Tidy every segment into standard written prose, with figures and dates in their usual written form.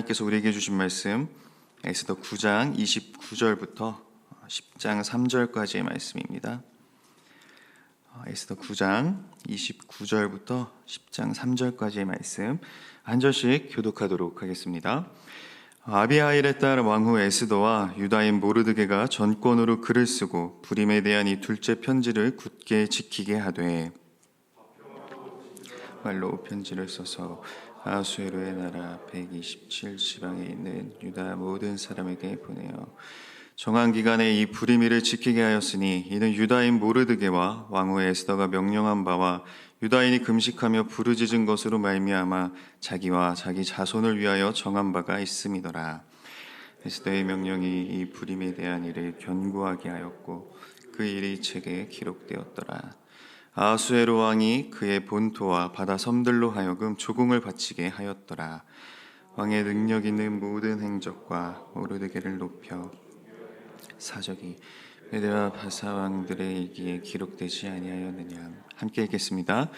하나님께서 우리에게 주신 말씀 에스더 9장 29절부터 10장 3절까지의 말씀입니다. 에스더 9장 29절부터 10장 3절까지의 말씀 한 절씩 교독하도록 하겠습니다. 아비하일의 딸 왕후 에스더와 유다인 모르드게가 전권으로 글을 쓰고 불임에 대한 이 둘째 편지를 굳게 지키게 하되 말로 편지를 써서 아수에로의 나라 127지방에 있는 유다 모든 사람에게 보내어 정한 기간에 이 불임일을 지키게 하였으니 이는 유다인 모르드게와 왕후 에스더가 명령한 바와 유다인이 금식하며 부르짖은 것으로 말미암아 자기와 자기 자손을 위하여 정한 바가 있음이더라. 에스더의 명령이 이 불임에 대한 일을 견고하게 하였고 그 일이 책에 기록되었더라. 아수에로 왕이 그의 본토와 바다 섬들로 하여금 조공을 바치게 하였더라. 왕의 능력 있는 모든 행적과 모르드게를 높여 사적이 메대와 바사 왕들의 일기에 기록되지 아니하였느냐. 함께 읽겠습니다.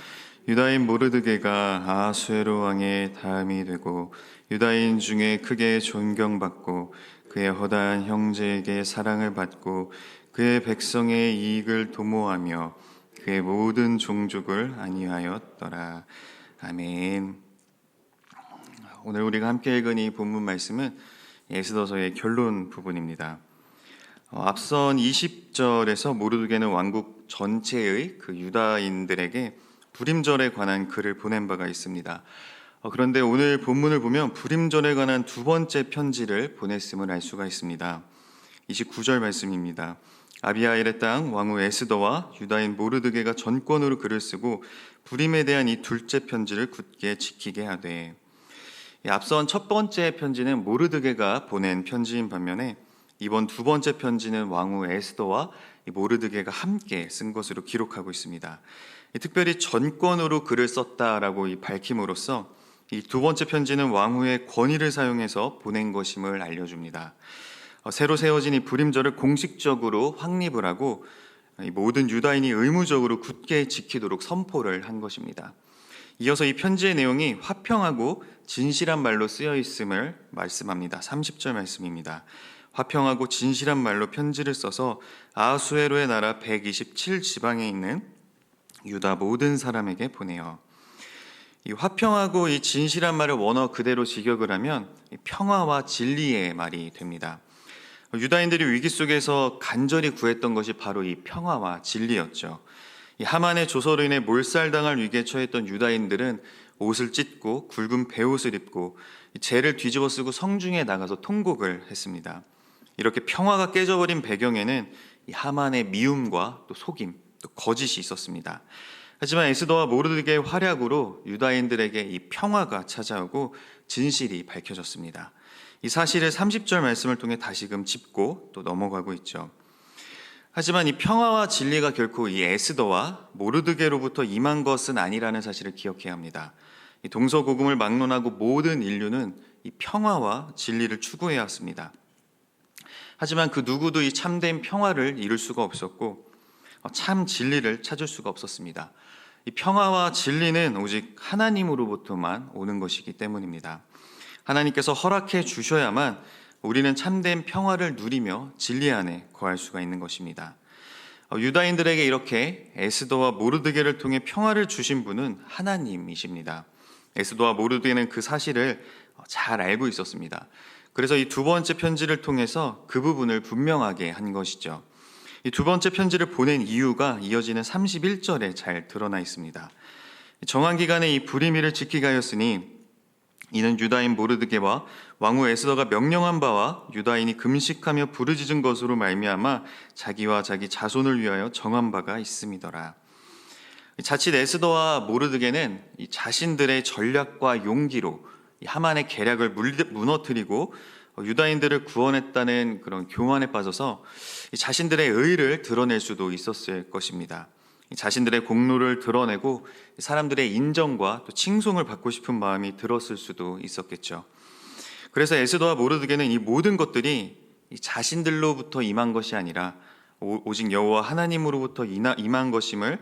유다인 모르드게가 아수에로 왕의 다음이 되고 유다인 중에 크게 존경받고 그의 허다한 형제에게 사랑을 받고 그의 백성의 이익을 도모하며 그의 모든 종족을 안위하였더라. 아멘. 오늘 우리가 함께 읽은 이 본문 말씀은 에스더서의 결론 부분입니다. 앞선 20절에서 모르드게는 왕국 전체의 그 유다인들에게 불임절에 관한 글을 보낸 바가 있습니다. 그런데 오늘 본문을 보면 불임절에 관한 두 번째 편지를 보냈음을 알 수가 있습니다. 29절 말씀입니다. 아비하일의 땅 왕후 에스더와 유다인 모르드게가 전권으로 글을 쓰고 불임에 대한 이 둘째 편지를 굳게 지키게 하되, 앞선 첫 번째 편지는 모르드게가 보낸 편지인 반면에 이번 두 번째 편지는 왕후 에스더와 모르드게가 함께 쓴 것으로 기록하고 있습니다. 특별히 전권으로 글을 썼다라고 밝힘으로써 이 두 번째 편지는 왕후의 권위를 사용해서 보낸 것임을 알려줍니다. 새로 세워진 이 불임절을 공식적으로 확립을 하고 모든 유다인이 의무적으로 굳게 지키도록 선포를 한 것입니다. 이어서 이 편지의 내용이 화평하고 진실한 말로 쓰여 있음을 말씀합니다. 30절 말씀입니다. 화평하고 진실한 말로 편지를 써서 아수에로의 나라 127지방에 있는 유다 모든 사람에게 보내요. 이 화평하고 이 진실한 말을 원어 그대로 직역을 하면 평화와 진리의 말이 됩니다. 유다인들이 위기 속에서 간절히 구했던 것이 바로 이 평화와 진리였죠. 이 하만의 조서로 인해 몰살당할 위기에 처했던 유다인들은 옷을 찢고 굵은 베옷을 입고 재를 뒤집어 쓰고 성중에 나가서 통곡을 했습니다. 이렇게 평화가 깨져버린 배경에는 이 하만의 미움과 또 속임, 또 거짓이 있었습니다. 하지만 에스더와 모르드게의 활약으로 유다인들에게 이 평화가 찾아오고 진실이 밝혀졌습니다. 이 사실을 30절 말씀을 통해 다시금 짚고 또 넘어가고 있죠. 하지만 이 평화와 진리가 결코 이 에스더와 모르드게로부터 임한 것은 아니라는 사실을 기억해야 합니다. 이 동서고금을 막론하고 모든 인류는 이 평화와 진리를 추구해야 했습니다. 하지만 그 누구도 이 참된 평화를 이룰 수가 없었고 참 진리를 찾을 수가 없었습니다. 이 평화와 진리는 오직 하나님으로부터만 오는 것이기 때문입니다. 하나님께서 허락해 주셔야만 우리는 참된 평화를 누리며 진리 안에 거할 수가 있는 것입니다. 유다인들에게 이렇게 에스더와 모르드게를 통해 평화를 주신 분은 하나님이십니다. 에스더와 모르드게는 그 사실을 잘 알고 있었습니다. 그래서 이 두 번째 편지를 통해서 그 부분을 분명하게 한 것이죠. 이 두 번째 편지를 보낸 이유가 이어지는 31절에 잘 드러나 있습니다. 정한 기간에 이 불임일을 지키게 하였으니 이는 유다인 모르드게와 왕후 에스더가 명령한 바와 유다인이 금식하며 부르짖은 것으로 말미암아 자기와 자기 자손을 위하여 정한 바가 있음이더라. 자칫 에스더와 모르드게는 이 자신들의 전략과 용기로 이 하만의 계략을 무너뜨리고 유다인들을 구원했다는 그런 교만에 빠져서 자신들의 의의를 드러낼 수도 있었을 것입니다. 자신들의 공로를 드러내고 사람들의 인정과 또 칭송을 받고 싶은 마음이 들었을 수도 있었겠죠. 그래서 에스더와 모르드게는 이 모든 것들이 자신들로부터 임한 것이 아니라 오직 여호와 하나님으로부터 임한 것임을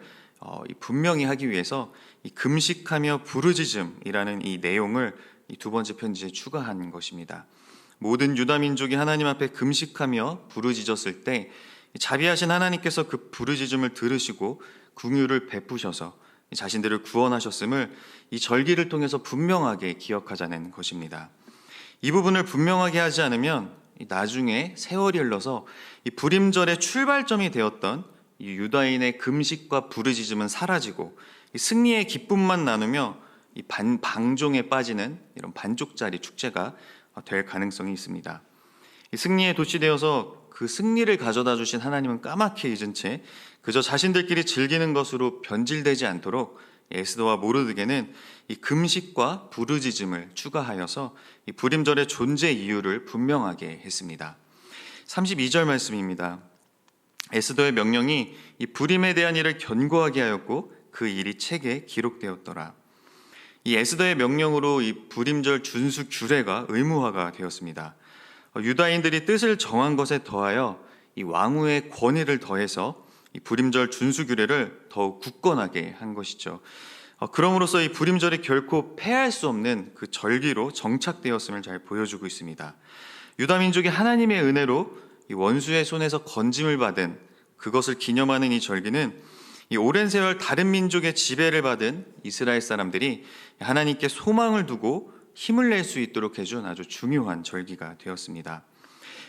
분명히 하기 위해서 이 금식하며 부르짖음이라는 이 내용을 이 두 번째 편지에 추가한 것입니다. 모든 유다 민족이 하나님 앞에 금식하며 부르짖었을 때 자비하신 하나님께서 그 부르짖음을 들으시고 긍휼을 베푸셔서 자신들을 구원하셨음을 이 절기를 통해서 분명하게 기억하자는 것입니다. 이 부분을 분명하게 하지 않으면 나중에 세월이 흘러서 이 불임절의 출발점이 되었던 이 유다인의 금식과 부르짖음은 사라지고 이 승리의 기쁨만 나누며 이 방종에 빠지는 이런 반쪽짜리 축제가 될 가능성이 있습니다. 이 승리의 돛이 되어서 그 승리를 가져다 주신 하나님은 까맣게 잊은 채 그저 자신들끼리 즐기는 것으로 변질되지 않도록 에스더와 모르드게는 이 금식과 부르짖음을 추가하여서 이 불임절의 존재 이유를 분명하게 했습니다. 32절 말씀입니다. 에스더의 명령이 이 불임에 대한 일을 견고하게 하였고 그 일이 책에 기록되었더라. 이 에스더의 명령으로 이 불임절 준수 규례가 의무화가 되었습니다. 유다인들이 뜻을 정한 것에 더하여 이 왕후의 권위를 더해서 이 불임절 준수 규례를 더욱 굳건하게 한 것이죠. 그럼으로써 이 불임절이 결코 패할 수 없는 그 절기로 정착되었음을 잘 보여주고 있습니다. 유다 민족이 하나님의 은혜로 이 원수의 손에서 건짐을 받은 그것을 기념하는 이 절기는 이 오랜 세월 다른 민족의 지배를 받은 이스라엘 사람들이 하나님께 소망을 두고 힘을 낼 수 있도록 해준 아주 중요한 절기가 되었습니다.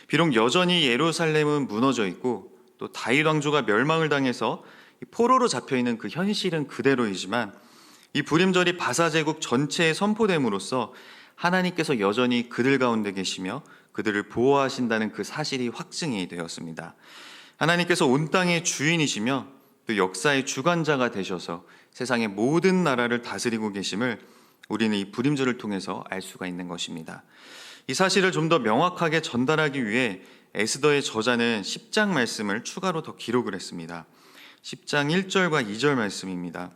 비록 여전히 예루살렘은 무너져 있고 또 다윗 왕조가 멸망을 당해서 포로로 잡혀있는 그 현실은 그대로이지만 이 불임절이 바사 제국 전체에 선포됨으로써 하나님께서 여전히 그들 가운데 계시며 그들을 보호하신다는 그 사실이 확증이 되었습니다. 하나님께서 온 땅의 주인이시며 또 역사의 주관자가 되셔서 세상의 모든 나라를 다스리고 계심을 우리는 이 불임절을 통해서 알 수가 있는 것입니다. 이 사실을 좀 더 명확하게 전달하기 위해 에스더의 저자는 10장 말씀을 추가로 더 기록을 했습니다. 10장 1절과 2절 말씀입니다.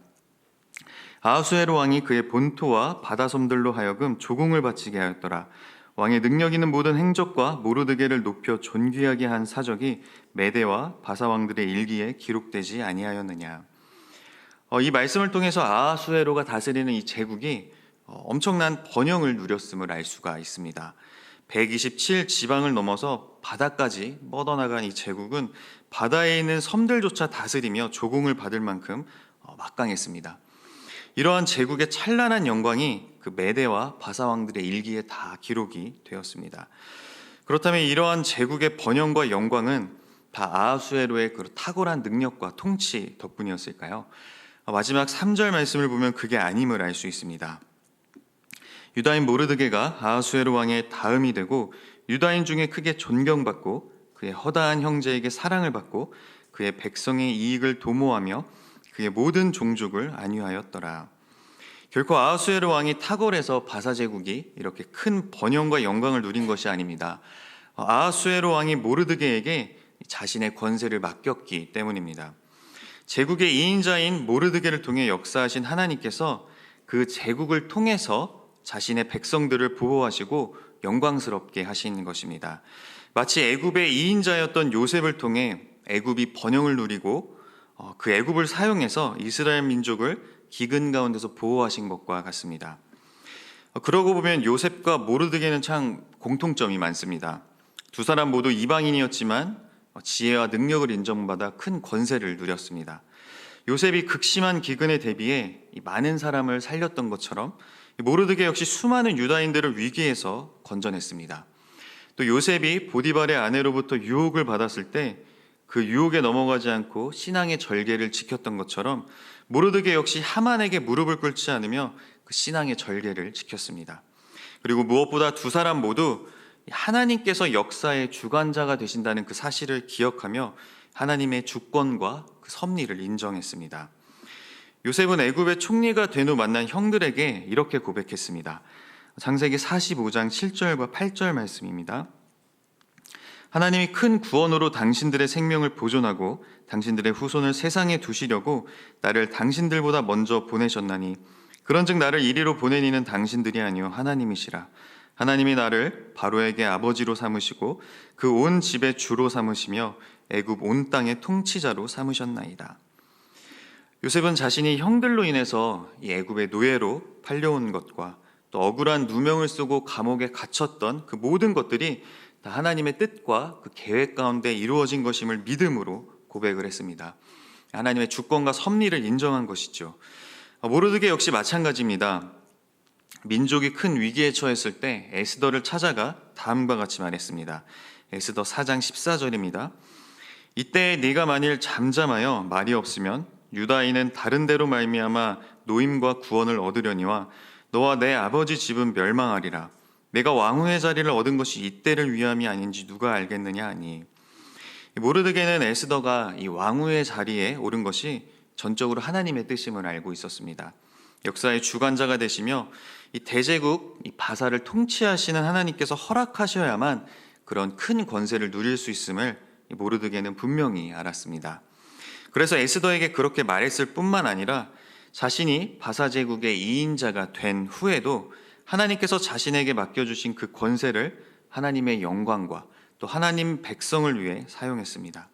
아하수에로 왕이 그의 본토와 바다섬들로 하여금 조공을 바치게 하였더라. 왕의 능력 있는 모든 행적과 모르드게를 높여 존귀하게 한 사적이 메대와 바사 왕들의 일기에 기록되지 아니하였느냐. 이 말씀을 통해서 아하수에로가 다스리는 이 제국이 엄청난 번영을 누렸음을 알 수가 있습니다. 127 지방을 넘어서 바다까지 뻗어나간 이 제국은 바다에 있는 섬들조차 다스리며 조공을 받을 만큼 막강했습니다. 이러한 제국의 찬란한 영광이 그 메대와 바사 왕들의 일기에 다 기록이 되었습니다. 그렇다면 이러한 제국의 번영과 영광은 다 아하수에로의 그 탁월한 능력과 통치 덕분이었을까요? 마지막 3절 말씀을 보면 그게 아님을 알 수 있습니다. 유다인 모르드게가 아하수에로 왕의 다음이 되고 유다인 중에 크게 존경받고 그의 허다한 형제에게 사랑을 받고 그의 백성의 이익을 도모하며 그의 모든 종족을 안위하였더라. 결코 아하수에로 왕이 탁월해서 바사 제국이 이렇게 큰 번영과 영광을 누린 것이 아닙니다. 아하수에로 왕이 모르드게에게 자신의 권세를 맡겼기 때문입니다. 제국의 2인자인 모르드게를 통해 역사하신 하나님께서 그 제국을 통해서 자신의 백성들을 보호하시고 영광스럽게 하신 것입니다. 마치 애굽의 2인자였던 요셉을 통해 애굽이 번영을 누리고 그 애굽을 사용해서 이스라엘 민족을 기근 가운데서 보호하신 것과 같습니다. 그러고 보면 요셉과 모르드게는 참 공통점이 많습니다. 두 사람 모두 이방인이었지만 지혜와 능력을 인정받아 큰 권세를 누렸습니다. 요셉이 극심한 기근에 대비해 많은 사람을 살렸던 것처럼 모르드게 역시 수많은 유다인들을 위기에서 건져냈습니다. 또 요셉이 보디발의 아내로부터 유혹을 받았을 때 그 유혹에 넘어가지 않고 신앙의 절개를 지켰던 것처럼 모르드게 역시 하만에게 무릎을 꿇지 않으며 그 신앙의 절개를 지켰습니다. 그리고 무엇보다 두 사람 모두 하나님께서 역사의 주관자가 되신다는 그 사실을 기억하며 하나님의 주권과 그 섭리를 인정했습니다. 요셉은 애굽의 총리가 된 후 만난 형들에게 이렇게 고백했습니다. 창세기 45장 7절과 8절 말씀입니다. 하나님이 큰 구원으로 당신들의 생명을 보존하고 당신들의 후손을 세상에 두시려고 나를 당신들보다 먼저 보내셨나니 그런즉 나를 이리로 보낸 이는 당신들이 아니요 하나님이시라. 하나님이 나를 바로에게 아버지로 삼으시고 그 온 집의 주로 삼으시며 애굽 온 땅의 통치자로 삼으셨나이다. 요셉은 자신이 형들로 인해서 이 애굽의 노예로 팔려온 것과 또 억울한 누명을 쓰고 감옥에 갇혔던 그 모든 것들이 다 하나님의 뜻과 그 계획 가운데 이루어진 것임을 믿음으로 고백을 했습니다. 하나님의 주권과 섭리를 인정한 것이죠. 모르드게 역시 마찬가지입니다. 민족이 큰 위기에 처했을 때 에스더를 찾아가 다음과 같이 말했습니다. 에스더 4장 14절입니다. 이때 네가 만일 잠잠하여 말이 없으면 유다인은 다른 데로 말미암아 노임과 구원을 얻으려니와 너와 내 아버지 집은 멸망하리라. 내가 왕후의 자리를 얻은 것이 이때를 위함이 아닌지 누가 알겠느냐 하니, 모르드게는 에스더가 이 왕후의 자리에 오른 것이 전적으로 하나님의 뜻임을 알고 있었습니다. 역사의 주관자가 되시며 이 대제국 이 바사를 통치하시는 하나님께서 허락하셔야만 그런 큰 권세를 누릴 수 있음을 모르드게는 분명히 알았습니다. 그래서 에스더에게 그렇게 말했을 뿐만 아니라 자신이 바사 제국의 2인자가 된 후에도 하나님께서 자신에게 맡겨주신 그 권세를 하나님의 영광과 또 하나님 백성을 위해 사용했습니다.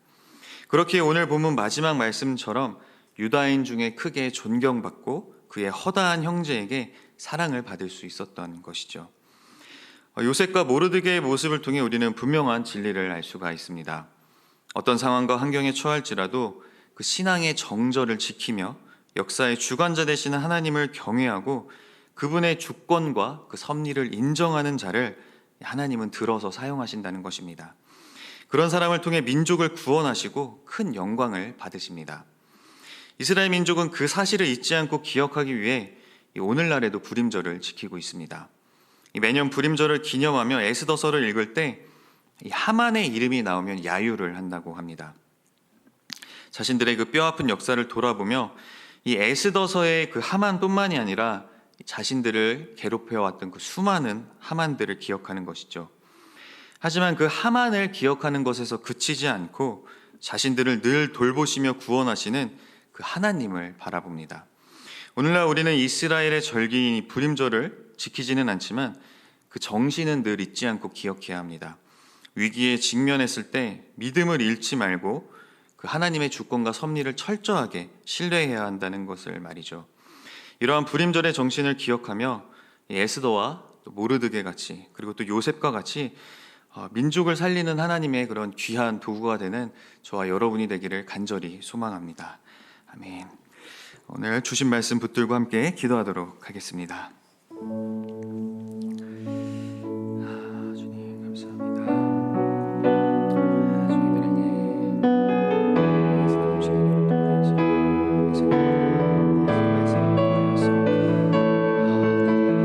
그렇기에 오늘 본문 마지막 말씀처럼 유다인 중에 크게 존경받고 그의 허다한 형제에게 사랑을 받을 수 있었던 것이죠. 요셉과 모르드게의 모습을 통해 우리는 분명한 진리를 알 수가 있습니다. 어떤 상황과 환경에 처할지라도 그 신앙의 정절을 지키며 역사의 주관자 되시는 하나님을 경외하고 그분의 주권과 그 섭리를 인정하는 자를 하나님은 들어서 사용하신다는 것입니다. 그런 사람을 통해 민족을 구원하시고 큰 영광을 받으십니다. 이스라엘 민족은 그 사실을 잊지 않고 기억하기 위해 오늘날에도 부림절을 지키고 있습니다. 매년 부림절을 기념하며 에스더서를 읽을 때 하만의 이름이 나오면 야유를 한다고 합니다. 자신들의 그 뼈아픈 역사를 돌아보며 이 에스더서의 그 하만뿐만이 아니라 자신들을 괴롭혀왔던 그 수많은 하만들을 기억하는 것이죠. 하지만 그 하만을 기억하는 것에서 그치지 않고 자신들을 늘 돌보시며 구원하시는 그 하나님을 바라봅니다. 오늘날 우리는 이스라엘의 절기인 이 부림절을 지키지는 않지만 그 정신은 늘 잊지 않고 기억해야 합니다. 위기에 직면했을 때 믿음을 잃지 말고 그 하나님의 주권과 섭리를 철저하게 신뢰해야 한다는 것을 말이죠. 이러한 부림절의 정신을 기억하며 에스더와 또 모르드게 같이 그리고 또 요셉과 같이 민족을 살리는 하나님의 그런 귀한 도구가 되는 저와 여러분이 되기를 간절히 소망합니다. 아멘. 오늘 주신 말씀 붙들고 함께 기도하도록 하겠습니다. 주님 감사합니다. 저희들에게 새로운 시간을 통해서 말씀을 통하여서 하나님의 주권과 섭리를 바라보게 하시고 하나님만의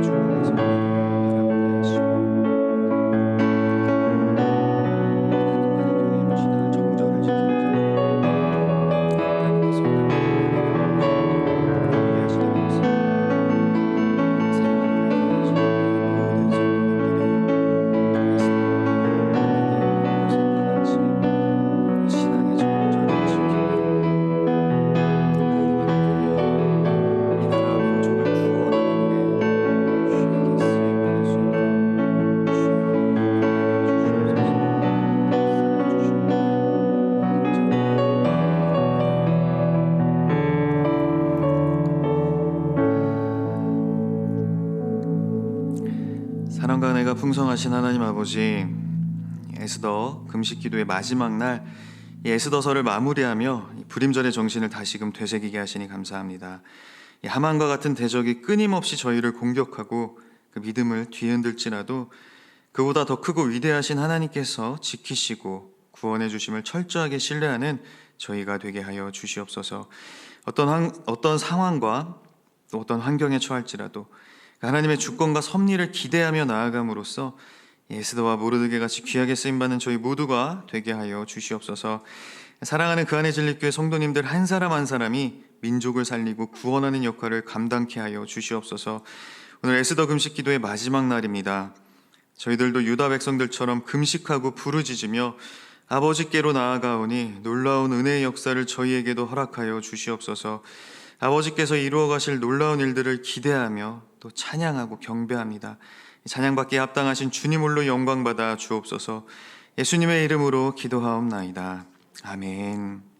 교회로 신앙을 정절을 지키는 하나님께서 사랑과 은혜가 풍성하신 하나님 아버지, 에스더 금식 기도의 마지막 날 이 에스더서를 마무리하며 부림절의 정신을 다시금 되새기게 하시니 감사합니다. 이 하만과 같은 대적이 끊임없이 저희를 공격하고 그 믿음을 뒤흔들지라도 그보다 더 크고 위대하신 하나님께서 지키시고 구원해 주심을 철저하게 신뢰하는 저희가 되게 하여 주시옵소서. 어떤 상황과 또 어떤 환경에 처할지라도 하나님의 주권과 섭리를 기대하며 나아감으로써 에스더와 모르드게 같이 귀하게 쓰임받는 저희 모두가 되게 하여 주시옵소서. 사랑하는 그 안의 진리교회 성도님들 한 사람 한 사람이 민족을 살리고 구원하는 역할을 감당케 하여 주시옵소서. 오늘 에스더 금식 기도의 마지막 날입니다. 저희들도 유다 백성들처럼 금식하고 부르짖으며 아버지께로 나아가오니 놀라운 은혜의 역사를 저희에게도 허락하여 주시옵소서. 아버지께서 이루어 가실 놀라운 일들을 기대하며 또 찬양하고 경배합니다. 찬양받기에 합당하신 주님 홀로 영광받아 주옵소서. 예수님의 이름으로 기도하옵나이다. 아멘.